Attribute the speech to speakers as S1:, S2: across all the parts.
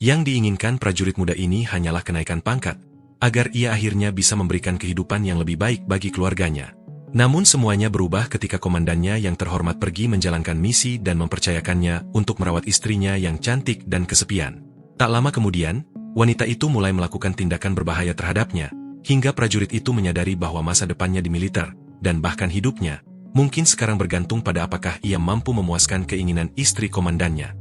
S1: Yang diinginkan prajurit muda ini hanyalah kenaikan pangkat, agar ia akhirnya bisa memberikan kehidupan yang lebih baik bagi keluarganya. Namun semuanya berubah ketika komandannya yang terhormat pergi menjalankan misi dan mempercayakannya untuk merawat istrinya yang cantik dan kesepian. Tak lama kemudian, wanita itu mulai melakukan tindakan berbahaya terhadapnya, hingga prajurit itu menyadari bahwa masa depannya di militer, dan bahkan hidupnya, mungkin sekarang bergantung pada apakah ia mampu memuaskan keinginan istri komandannya.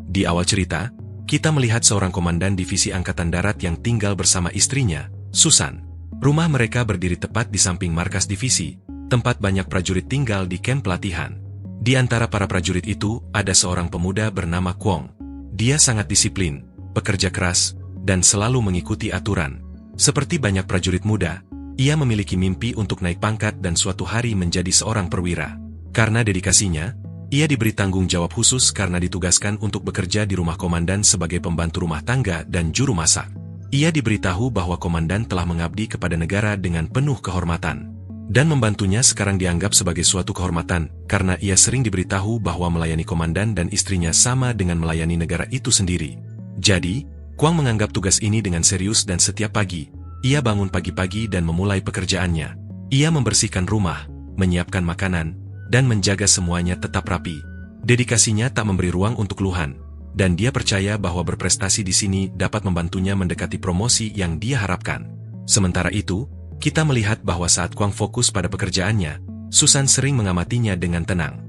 S1: Di awal cerita, kita melihat seorang komandan divisi Angkatan Darat yang tinggal bersama istrinya, Susan. Rumah mereka berdiri tepat di samping markas divisi, tempat banyak prajurit tinggal di kamp pelatihan. Di antara para prajurit itu, ada seorang pemuda bernama Kwong. Dia sangat disiplin, pekerja keras, dan selalu mengikuti aturan. Seperti banyak prajurit muda, ia memiliki mimpi untuk naik pangkat dan suatu hari menjadi seorang perwira. Karena dedikasinya, ia diberi tanggung jawab khusus karena ditugaskan untuk bekerja di rumah komandan sebagai pembantu rumah tangga dan juru masak. Ia diberitahu bahwa komandan telah mengabdi kepada negara dengan penuh kehormatan. Dan membantunya sekarang dianggap sebagai suatu kehormatan, karena ia sering diberitahu bahwa melayani komandan dan istrinya sama dengan melayani negara itu sendiri. Jadi, Kwang menganggap tugas ini dengan serius dan setiap pagi, ia bangun pagi-pagi dan memulai pekerjaannya. Ia membersihkan rumah, menyiapkan makanan, dan menjaga semuanya tetap rapi. Dedikasinya tak memberi ruang untuk keluhan, dan dia percaya bahwa berprestasi di sini dapat membantunya mendekati promosi yang dia harapkan. Sementara itu, kita melihat bahwa saat Kwang fokus pada pekerjaannya, Susan sering mengamatinya dengan tenang.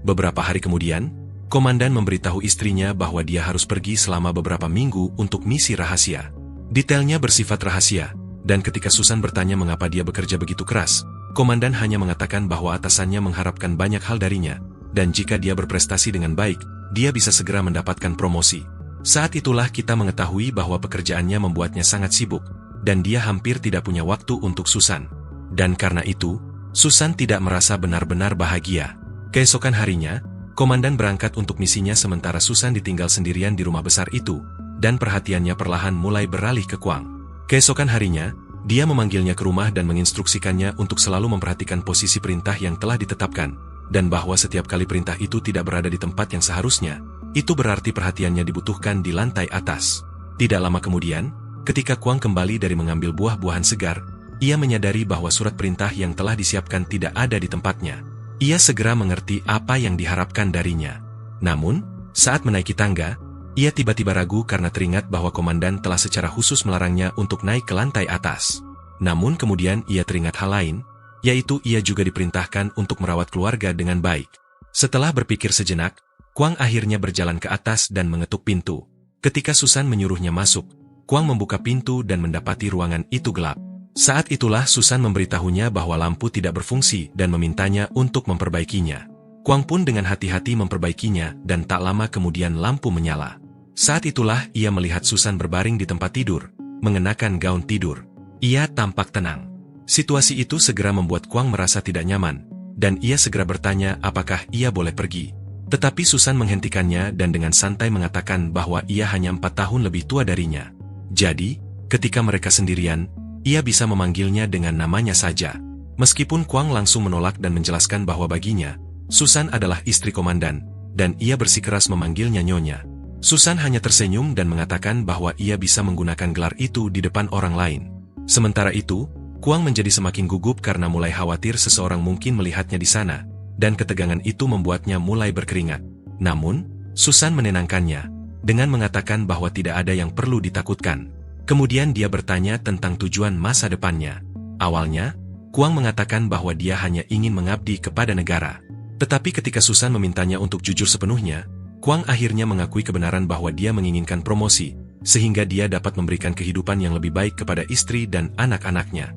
S1: Beberapa hari kemudian, komandan memberitahu istrinya bahwa dia harus pergi selama beberapa minggu untuk misi rahasia. Detailnya bersifat rahasia, dan ketika Susan bertanya mengapa dia bekerja begitu keras, komandan hanya mengatakan bahwa atasannya mengharapkan banyak hal darinya, dan jika dia berprestasi dengan baik, dia bisa segera mendapatkan promosi. Saat itulah kita mengetahui bahwa pekerjaannya membuatnya sangat sibuk, dan dia hampir tidak punya waktu untuk Susan. Dan karena itu, Susan tidak merasa benar-benar bahagia. Keesokan harinya, komandan berangkat untuk misinya sementara Susan ditinggal sendirian di rumah besar itu, dan perhatiannya perlahan mulai beralih ke Kwang. Keesokan harinya, dia memanggilnya ke rumah dan menginstruksikannya untuk selalu memperhatikan posisi perintah yang telah ditetapkan, dan bahwa setiap kali perintah itu tidak berada di tempat yang seharusnya, itu berarti perhatiannya dibutuhkan di lantai atas. Tidak lama kemudian, ketika Kwang kembali dari mengambil buah-buahan segar, ia menyadari bahwa surat perintah yang telah disiapkan tidak ada di tempatnya. Ia segera mengerti apa yang diharapkan darinya. Namun, saat menaiki tangga, ia tiba-tiba ragu karena teringat bahwa komandan telah secara khusus melarangnya untuk naik ke lantai atas. Namun kemudian ia teringat hal lain, yaitu ia juga diperintahkan untuk merawat keluarga dengan baik. Setelah berpikir sejenak, Kwang akhirnya berjalan ke atas dan mengetuk pintu. Ketika Susan menyuruhnya masuk, Kwang membuka pintu dan mendapati ruangan itu gelap. Saat itulah Susan memberitahunya bahwa lampu tidak berfungsi dan memintanya untuk memperbaikinya. Kwang pun dengan hati-hati memperbaikinya dan tak lama kemudian lampu menyala. Saat itulah ia melihat Susan berbaring di tempat tidur, mengenakan gaun tidur. Ia tampak tenang. Situasi itu segera membuat Kwang merasa tidak nyaman, dan ia segera bertanya apakah ia boleh pergi. Tetapi Susan menghentikannya dan dengan santai mengatakan bahwa ia hanya 4 tahun lebih tua darinya. Jadi, ketika mereka sendirian, ia bisa memanggilnya dengan namanya saja. Meskipun Kwang langsung menolak dan menjelaskan bahwa baginya, Susan adalah istri komandan, dan ia bersikeras memanggilnya Nyonya. Susan hanya tersenyum dan mengatakan bahwa ia bisa menggunakan gelar itu di depan orang lain. Sementara itu, Kwang menjadi semakin gugup karena mulai khawatir seseorang mungkin melihatnya di sana, dan ketegangan itu membuatnya mulai berkeringat. Namun, Susan menenangkannya, dengan mengatakan bahwa tidak ada yang perlu ditakutkan. Kemudian dia bertanya tentang tujuan masa depannya. Awalnya, Kwang mengatakan bahwa dia hanya ingin mengabdi kepada negara. Tetapi ketika Susan memintanya untuk jujur sepenuhnya, Kwang akhirnya mengakui kebenaran bahwa dia menginginkan promosi, sehingga dia dapat memberikan kehidupan yang lebih baik kepada istri dan anak-anaknya.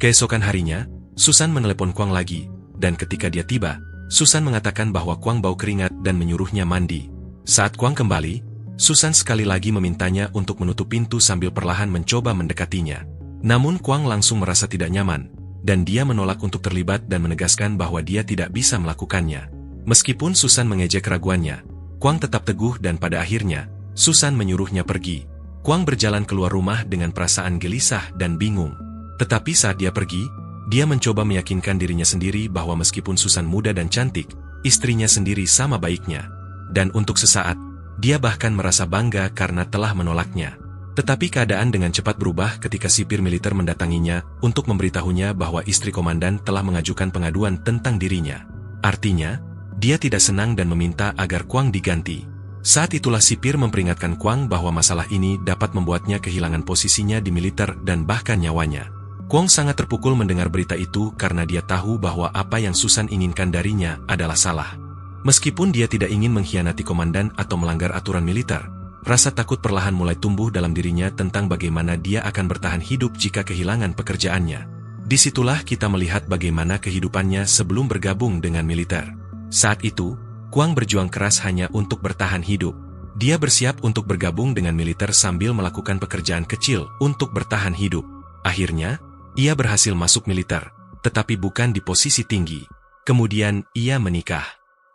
S1: Keesokan harinya, Susan menelepon Kwang lagi, dan ketika dia tiba, Susan mengatakan bahwa Kwang bau keringat dan menyuruhnya mandi. Saat Kwang kembali, Susan sekali lagi memintanya untuk menutup pintu sambil perlahan mencoba mendekatinya. Namun Kwang langsung merasa tidak nyaman, dan dia menolak untuk terlibat dan menegaskan bahwa dia tidak bisa melakukannya. Meskipun Susan mengejek keraguannya, Kwang tetap teguh dan pada akhirnya, Susan menyuruhnya pergi. Kwang berjalan keluar rumah dengan perasaan gelisah dan bingung. Tetapi saat dia pergi, dia mencoba meyakinkan dirinya sendiri bahwa meskipun Susan muda dan cantik, istrinya sendiri sama baiknya. Dan untuk sesaat, Dia bahkan merasa bangga karena telah menolaknya. Tetapi keadaan dengan cepat berubah ketika sipir militer mendatanginya untuk memberitahunya bahwa istri komandan telah mengajukan pengaduan tentang dirinya. Artinya, dia tidak senang dan meminta agar Kwang diganti. Saat itulah sipir memperingatkan Kwang bahwa masalah ini dapat membuatnya kehilangan posisinya di militer dan bahkan nyawanya. Kwang sangat terpukul mendengar berita itu karena dia tahu bahwa apa yang Susan inginkan darinya adalah salah. Meskipun dia tidak ingin mengkhianati komandan atau melanggar aturan militer, rasa takut perlahan mulai tumbuh dalam dirinya tentang bagaimana dia akan bertahan hidup jika kehilangan pekerjaannya. Disitulah kita melihat bagaimana kehidupannya sebelum bergabung dengan militer. Saat itu, Kwang berjuang keras hanya untuk bertahan hidup. Dia bersiap untuk bergabung dengan militer sambil melakukan pekerjaan kecil untuk bertahan hidup. Akhirnya, ia berhasil masuk militer, tetapi bukan di posisi tinggi. Kemudian, ia menikah.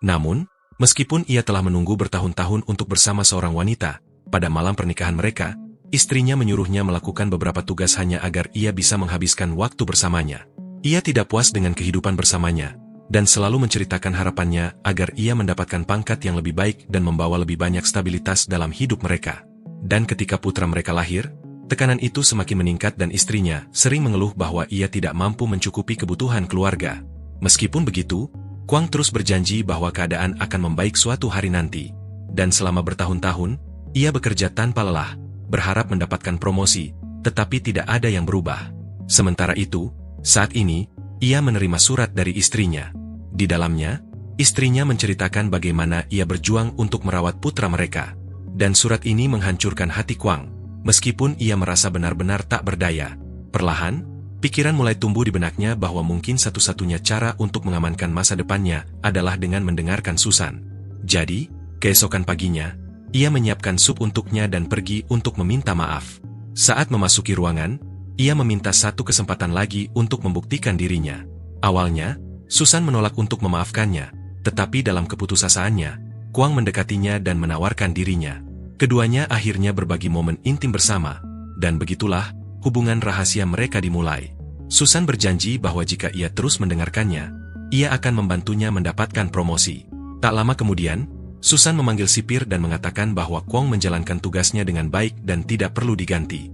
S1: Namun, meskipun ia telah menunggu bertahun-tahun untuk bersama seorang wanita, pada malam pernikahan mereka, istrinya menyuruhnya melakukan beberapa tugas hanya agar ia bisa menghabiskan waktu bersamanya. Ia tidak puas dengan kehidupan bersamanya, dan selalu menceritakan harapannya agar ia mendapatkan pangkat yang lebih baik dan membawa lebih banyak stabilitas dalam hidup mereka. Dan ketika putra mereka lahir, tekanan itu semakin meningkat dan istrinya sering mengeluh bahwa ia tidak mampu mencukupi kebutuhan keluarga. Meskipun begitu, Kwang terus berjanji bahwa keadaan akan membaik suatu hari nanti. Dan selama bertahun-tahun, ia bekerja tanpa lelah, berharap mendapatkan promosi, tetapi tidak ada yang berubah. Sementara itu, saat ini, ia menerima surat dari istrinya. Di dalamnya, istrinya menceritakan bagaimana ia berjuang untuk merawat putra mereka. Dan surat ini menghancurkan hati Kwang, meskipun ia merasa benar-benar tak berdaya. Perlahan, pikiran mulai tumbuh di benaknya bahwa mungkin satu-satunya cara untuk mengamankan masa depannya adalah dengan mendengarkan Susan. Jadi, keesokan paginya, ia menyiapkan sup untuknya dan pergi untuk meminta maaf. Saat memasuki ruangan, ia meminta satu kesempatan lagi untuk membuktikan dirinya. Awalnya, Susan menolak untuk memaafkannya, tetapi dalam keputusasaannya, Kwang mendekatinya dan menawarkan dirinya. Keduanya akhirnya berbagi momen intim bersama, dan begitulah hubungan rahasia mereka dimulai. Susan berjanji bahwa jika ia terus mendengarkannya, ia akan membantunya mendapatkan promosi. Tak lama kemudian, Susan memanggil sipir dan mengatakan bahwa Kwang menjalankan tugasnya dengan baik dan tidak perlu diganti.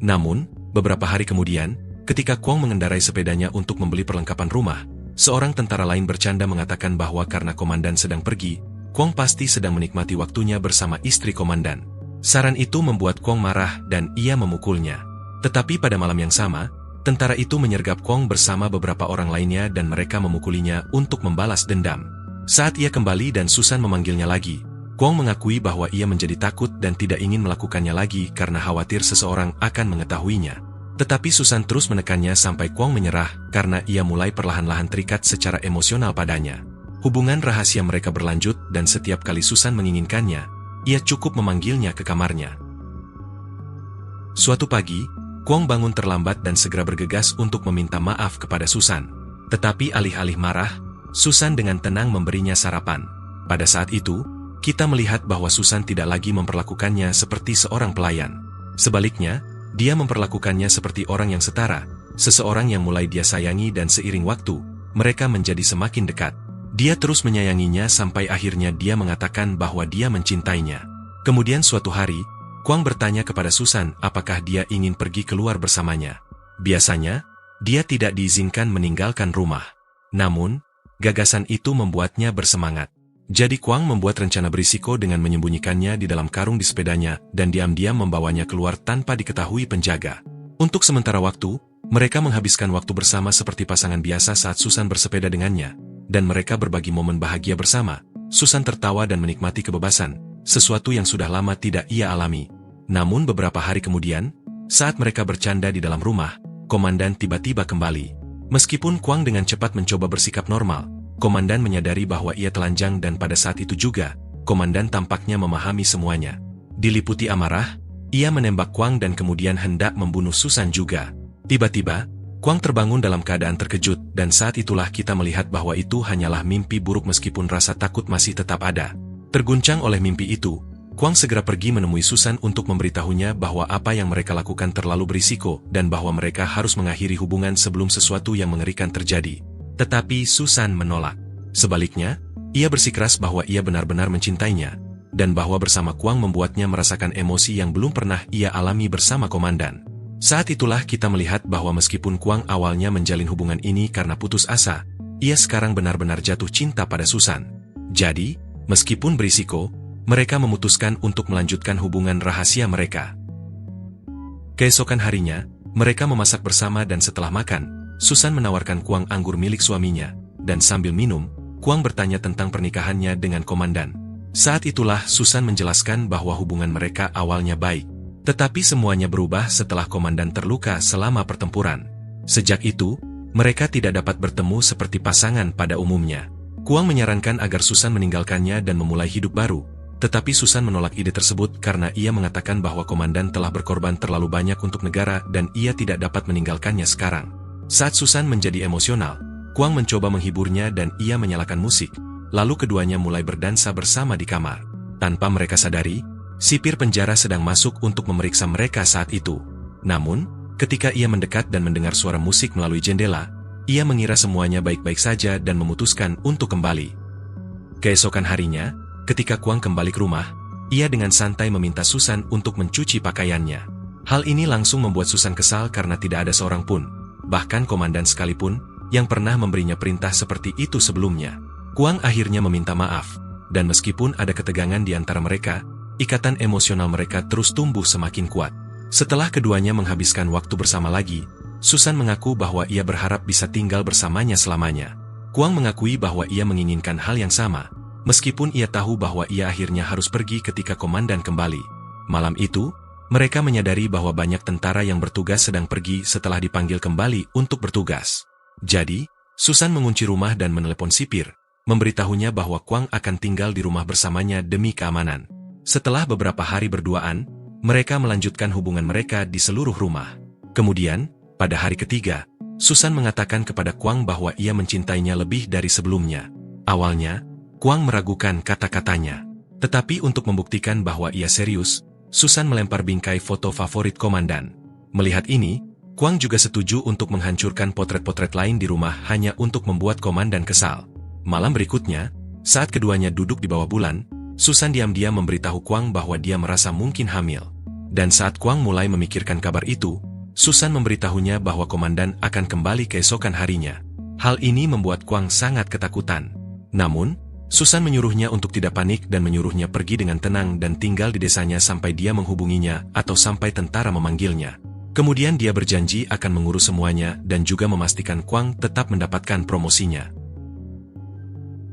S1: Namun, beberapa hari kemudian, ketika Kwang mengendarai sepedanya untuk membeli perlengkapan rumah, seorang tentara lain bercanda mengatakan bahwa karena komandan sedang pergi, Kwang pasti sedang menikmati waktunya bersama istri komandan. Saran itu membuat Kwang marah dan ia memukulnya. Tetapi pada malam yang sama, tentara itu menyergap Kwang bersama beberapa orang lainnya dan mereka memukulinya untuk membalas dendam. Saat ia kembali dan Susan memanggilnya lagi, Kwang mengakui bahwa ia menjadi takut dan tidak ingin melakukannya lagi karena khawatir seseorang akan mengetahuinya. Tetapi Susan terus menekannya sampai Kwang menyerah karena ia mulai perlahan-lahan terikat secara emosional padanya. Hubungan rahasia mereka berlanjut dan setiap kali Susan menginginkannya, ia cukup memanggilnya ke kamarnya. Suatu pagi, Kwang bangun terlambat dan segera bergegas untuk meminta maaf kepada Susan. Tetapi alih-alih marah, Susan dengan tenang memberinya sarapan. Pada saat itu, kita melihat bahwa Susan tidak lagi memperlakukannya seperti seorang pelayan. Sebaliknya, dia memperlakukannya seperti orang yang setara, seseorang yang mulai dia sayangi dan seiring waktu, mereka menjadi semakin dekat. Dia terus menyayanginya sampai akhirnya dia mengatakan bahwa dia mencintainya. Kemudian suatu hari, Kwang bertanya kepada Susan apakah dia ingin pergi keluar bersamanya. Biasanya, dia tidak diizinkan meninggalkan rumah. Namun, gagasan itu membuatnya bersemangat. Jadi Kwang membuat rencana berisiko dengan menyembunyikannya di dalam karung di sepedanya dan diam-diam membawanya keluar tanpa diketahui penjaga. Untuk sementara waktu, mereka menghabiskan waktu bersama seperti pasangan biasa saat Susan bersepeda dengannya. Dan mereka berbagi momen bahagia bersama. Susan tertawa dan menikmati kebebasan, sesuatu yang sudah lama tidak ia alami. Namun beberapa hari kemudian, saat mereka bercanda di dalam rumah, komandan tiba-tiba kembali. Meskipun Kwang dengan cepat mencoba bersikap normal, komandan menyadari bahwa ia telanjang dan pada saat itu juga, komandan tampaknya memahami semuanya. Diliputi amarah, ia menembak Kwang dan kemudian hendak membunuh Susan juga. Tiba-tiba, Kwang terbangun dalam keadaan terkejut dan saat itulah kita melihat bahwa itu hanyalah mimpi buruk meskipun rasa takut masih tetap ada. Terguncang oleh mimpi itu, Kwang segera pergi menemui Susan untuk memberitahunya bahwa apa yang mereka lakukan terlalu berisiko dan bahwa mereka harus mengakhiri hubungan sebelum sesuatu yang mengerikan terjadi. Tetapi Susan menolak. Sebaliknya, Ia bersikeras bahwa ia benar-benar mencintainya, dan bahwa bersama Kwang membuatnya merasakan emosi yang belum pernah ia alami bersama komandan. Saat itulah kita melihat bahwa meskipun Kwang awalnya menjalin hubungan ini karena putus asa, ia sekarang benar-benar jatuh cinta pada Susan. Jadi, meskipun berisiko, mereka memutuskan untuk melanjutkan hubungan rahasia mereka. Keesokan harinya, mereka memasak bersama dan setelah makan, Susan menawarkan Kwang anggur milik suaminya, dan sambil minum, Kwang bertanya tentang pernikahannya dengan komandan. Saat itulah Susan menjelaskan bahwa hubungan mereka awalnya baik, tetapi semuanya berubah setelah komandan terluka selama pertempuran. Sejak itu, mereka tidak dapat bertemu seperti pasangan pada umumnya. Kwang menyarankan agar Susan meninggalkannya dan memulai hidup baru, tetapi Susan menolak ide tersebut karena ia mengatakan bahwa komandan telah berkorban terlalu banyak untuk negara dan ia tidak dapat meninggalkannya sekarang. Saat Susan menjadi emosional, Kwang mencoba menghiburnya dan ia menyalakan musik, lalu keduanya mulai berdansa bersama di kamar. Tanpa mereka sadari, sipir penjara sedang masuk untuk memeriksa mereka saat itu. Namun, ketika ia mendekat dan mendengar suara musik melalui jendela, ia mengira semuanya baik-baik saja dan memutuskan untuk kembali. Keesokan harinya, ketika Kwang kembali ke rumah, ia dengan santai meminta Susan untuk mencuci pakaiannya. Hal ini langsung membuat Susan kesal karena tidak ada seorang pun, bahkan komandan sekalipun, yang pernah memberinya perintah seperti itu sebelumnya. Kwang akhirnya meminta maaf, dan meskipun ada ketegangan di antara mereka, ikatan emosional mereka terus tumbuh semakin kuat. Setelah keduanya menghabiskan waktu bersama lagi, Susan mengaku bahwa ia berharap bisa tinggal bersamanya selamanya. Kwang mengakui bahwa ia menginginkan hal yang sama, meskipun ia tahu bahwa ia akhirnya harus pergi ketika komandan kembali. Malam itu, mereka menyadari bahwa banyak tentara yang bertugas sedang pergi setelah dipanggil kembali untuk bertugas. Jadi, Susan mengunci rumah dan menelepon sipir, memberitahunya bahwa Kwang akan tinggal di rumah bersamanya demi keamanan. Setelah beberapa hari berduaan, mereka melanjutkan hubungan mereka di seluruh rumah. Kemudian, pada hari ketiga, Susan mengatakan kepada Kwang bahwa ia mencintainya lebih dari sebelumnya. Awalnya, Kwang meragukan kata-katanya. Tetapi untuk membuktikan bahwa ia serius, Susan melempar bingkai foto favorit komandan. Melihat ini, Kwang juga setuju untuk menghancurkan potret-potret lain di rumah hanya untuk membuat komandan kesal. Malam berikutnya, saat keduanya duduk di bawah bulan, Susan diam-diam memberitahu Kwang bahwa dia merasa mungkin hamil. Dan saat Kwang mulai memikirkan kabar itu, Susan memberitahunya bahwa komandan akan kembali keesokan harinya. Hal ini membuat Kwang sangat ketakutan. Namun, Susan menyuruhnya untuk tidak panik dan menyuruhnya pergi dengan tenang dan tinggal di desanya sampai dia menghubunginya atau sampai tentara memanggilnya. Kemudian dia berjanji akan mengurus semuanya dan juga memastikan Kwang tetap mendapatkan promosinya.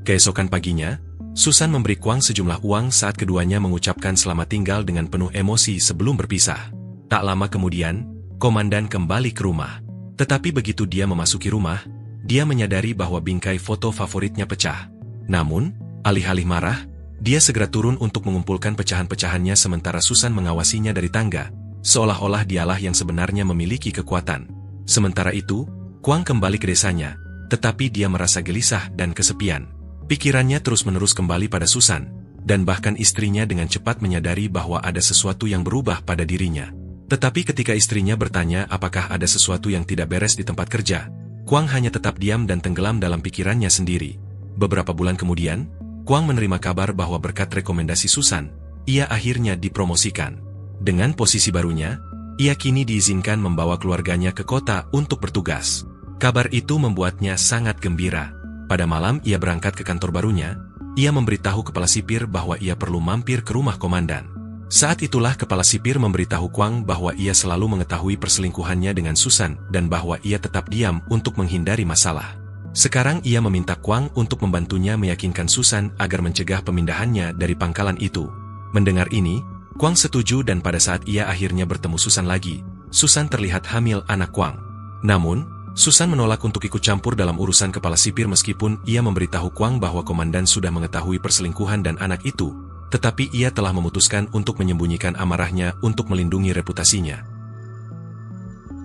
S1: Keesokan paginya, Susan memberi Kwang sejumlah uang saat keduanya mengucapkan selamat tinggal dengan penuh emosi sebelum berpisah. Tak lama kemudian, komandan kembali ke rumah. Tetapi begitu dia memasuki rumah, dia menyadari bahwa bingkai foto favoritnya pecah. Namun, alih-alih marah, dia segera turun untuk mengumpulkan pecahan-pecahannya sementara Susan mengawasinya dari tangga, seolah-olah dialah yang sebenarnya memiliki kekuatan. Sementara itu, Kwang kembali ke desanya, tetapi dia merasa gelisah dan kesepian. Pikirannya terus-menerus kembali pada Susan, dan bahkan istrinya dengan cepat menyadari bahwa ada sesuatu yang berubah pada dirinya. Tetapi ketika istrinya bertanya apakah ada sesuatu yang tidak beres di tempat kerja, Kwang hanya tetap diam dan tenggelam dalam pikirannya sendiri. Beberapa bulan kemudian, Kwang menerima kabar bahwa berkat rekomendasi Susan, ia akhirnya dipromosikan. Dengan posisi barunya, ia kini diizinkan membawa keluarganya ke kota untuk bertugas. Kabar itu membuatnya sangat gembira. Pada malam ia berangkat ke kantor barunya, ia memberitahu kepala sipir bahwa ia perlu mampir ke rumah komandan. Saat itulah kepala sipir memberitahu Kwang bahwa ia selalu mengetahui perselingkuhannya dengan Susan dan bahwa ia tetap diam untuk menghindari masalah. Sekarang ia meminta Kwang untuk membantunya meyakinkan Susan agar mencegah pemindahannya dari pangkalan itu. Mendengar ini, Kwang setuju dan pada saat ia akhirnya bertemu Susan lagi, Susan terlihat hamil anak Kwang. Namun, Susan menolak untuk ikut campur dalam urusan kepala sipir meskipun ia memberitahu Kwang bahwa komandan sudah mengetahui perselingkuhan dan anak itu, tetapi ia telah memutuskan untuk menyembunyikan amarahnya untuk melindungi reputasinya.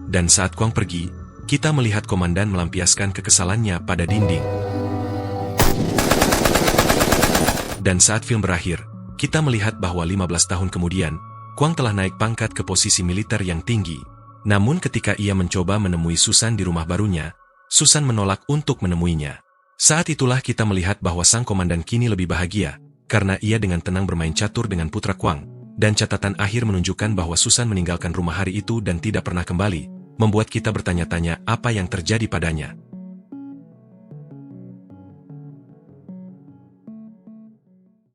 S1: Dan saat Kwang pergi, kita melihat komandan melampiaskan kekesalannya pada dinding. Dan saat film berakhir, kita melihat bahwa 15 tahun kemudian, Kwang telah naik pangkat ke posisi militer yang tinggi. Namun ketika ia mencoba menemui Susan di rumah barunya, Susan menolak untuk menemuinya. Saat itulah kita melihat bahwa sang komandan kini lebih bahagia, karena ia dengan tenang bermain catur dengan putra Kuang, dan catatan akhir menunjukkan bahwa Susan meninggalkan rumah hari itu dan tidak pernah kembali, membuat kita bertanya-tanya apa yang terjadi padanya.